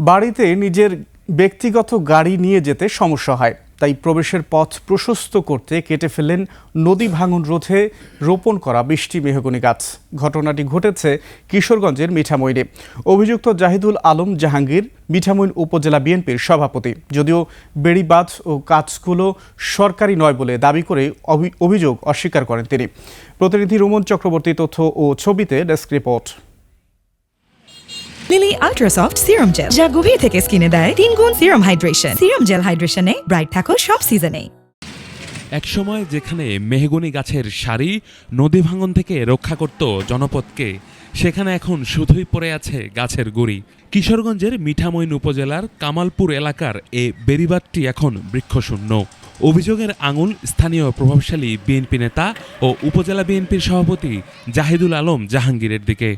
বাড়িতে নিজের ব্যক্তিগত গাড়ি নিয়ে যেতে সমস্যা হয়, তাই প্রবেশের পথ প্রশস্ত করতে কেটে ফেললেন নদী ভাঙন রোধে রোপণ করা ২০টি মেহগনি গাছ। ঘটনাটি ঘটেছে কিশোরগঞ্জের মিঠামইনে। অভিযুক্ত জাহিদুল আলম জাহাঙ্গীর মিঠামইন উপজেলা বিএনপির সভাপতি। যদিও বেড়িবাঁধ ও গাছগুলো সরকারি নয় বলে দাবি করে অভিযোগ অস্বীকার করেন তিনি। প্রতিনিধি রোমন চক্রবর্তী তথ্য ও ছবিতে desk report. Lily ultra soft serum gel, যা গভীর থেকে স্কিনে দেয় 3 গুণ সিরাম হাইড্রেশন। সিরাম জেল হাইড্রেশনে ব্রাইট থাকো সব সিজনে। একসময় যেখানে মেহগনি গাছের সারি নদী ভাঙন থেকে রক্ষা করত জনপদকে, সেখানে এখন শুধুই পড়ে আছে গাছের গুঁড়ি। কিশোরগঞ্জের মিঠামইন উপজেলার কামালপুর এলাকার এ বেড়িবাঁধটি এখন বৃক্ষশূন্য। অভিযোগের আঙুল স্থানীয় প্রভাবশালী বিএনপি নেতা ও উপজেলা বিএনপির সভাপতি জাহিদুল আলম জাহাঙ্গীরের দিকে।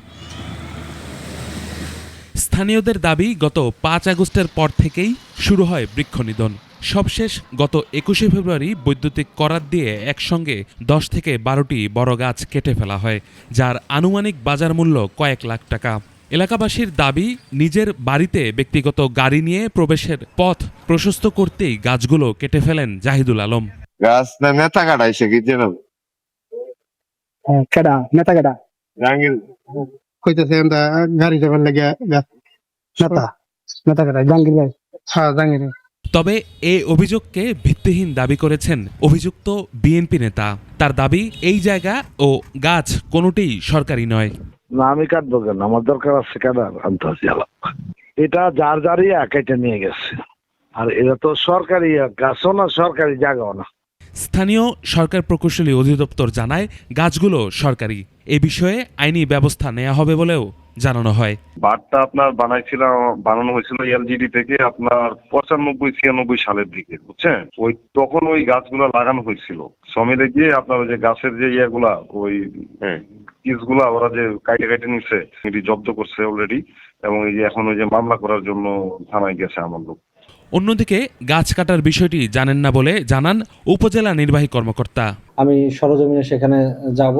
স্থানীয়দের দাবি, গত ৫ আগস্টের পর থেকেই শুরু হয় বৃক্ষনিধন। সবশেষ গত ২১শে ফেব্রুয়ারি বৈদ্যুতিক করাত দিয়ে একসঙ্গে ১০ থেকে ১২টি বড় গাছ কেটে ফেলা হয়, যার আনুমানিক বাজার মূল্য কয়েক লাখ টাকা। এলাকাবাসীর দাবি, নিজের বাড়িতে ব্যক্তিগত গাড়ি নিয়ে প্রবেশের পথ প্রশস্ত করতেই গাছগুলো কেটে ফেলেন জাহিদুল আলম। গাছ না নেতা কাটাইছে কি যেন কেডা নেতা কেডা জাহাঙ্গীর কইতেছে আমরা গাড়ি যাবার লাগে নেতা নেতা কেডা জাহাঙ্গীর ভাই। হ্যাঁ জাহাঙ্গীর। তবে এই অভিযোগকে ভিত্তিহীন দাবি করেছেন অভিযুক্ত বিএনপি নেতা। তার দাবি, এই জায়গা ও গাছ কোনোটিই সরকারি নয়। না, আমি কাটবো কেন? আমার দরকার আছে কাটার, আনতে এটা যার যারই কেটে নিয়ে গেছে। আর এটা তো সরকারি গাছও না, সরকারি জায়গাও না। স্থানীয় সরকার প্রকৌশলী অধিদপ্তর জানায়, গাছগুলো সরকারি। এ বিষয়ে আইনি ব্যবস্থা নেওয়া হবে বলেও জানানো হয়। বাঁধটা আপনার বানানো হয়েছিল এলজিডি থেকে আপনার ৯৫-৯৬ সালের দিকে, বুঝছেন? তখন ওই গাছগুলো লাগানো হয়েছিল। সমিলে গিয়ে আপনার ওই যে গাছের যে ইয়েগুলা, ওই পিসগুলা ওরা যে কাইটে নিচ্ছে, এটি জব্দ করছে অলরেডি। এবং এই যে এখন ওই যে মামলা করার জন্য থানায় গেছে আমার লোক। অন্যদিকে গাছ কাটার বিষয়টি জানেন না বলে জানান উপজেলা নির্বাহী কর্মকর্তা। আমি সরজমিনে সেখানে যাব,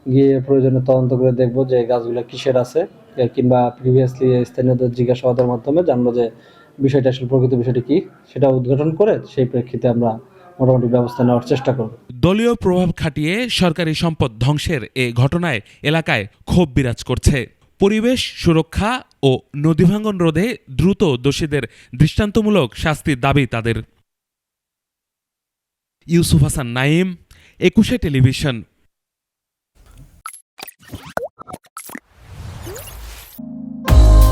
গিয়ে প্রয়োজনে তদন্ত করে দেখব যে গাছগুলো কিসের আছে, কিংবা প্রিভিয়াসলি স্থানীয়দের জিজ্ঞাসাবাদের মাধ্যমে জানবো যে বিষয়টা আসলে প্রকৃত বিষয়টি কি, সেটা উদ্ঘাটন করে সেই প্রেক্ষিতে আমরা মোটামুটি ব্যবস্থা নেওয়ার চেষ্টা করব। দলীয় প্রভাব খাটিয়ে সরকারি সম্পদ ধ্বংসের এ ঘটনায় এলাকায় ক্ষোভ বিরাজ করছে। পরিবেশ সুরক্ষা ও নদী ভাঙন রোধে দ্রুত দোষীদের দৃষ্টান্তমূলক শাস্তির দাবি তাদের। ইউসুফ হাসান নাইম, ২১শে টেলিভিশন।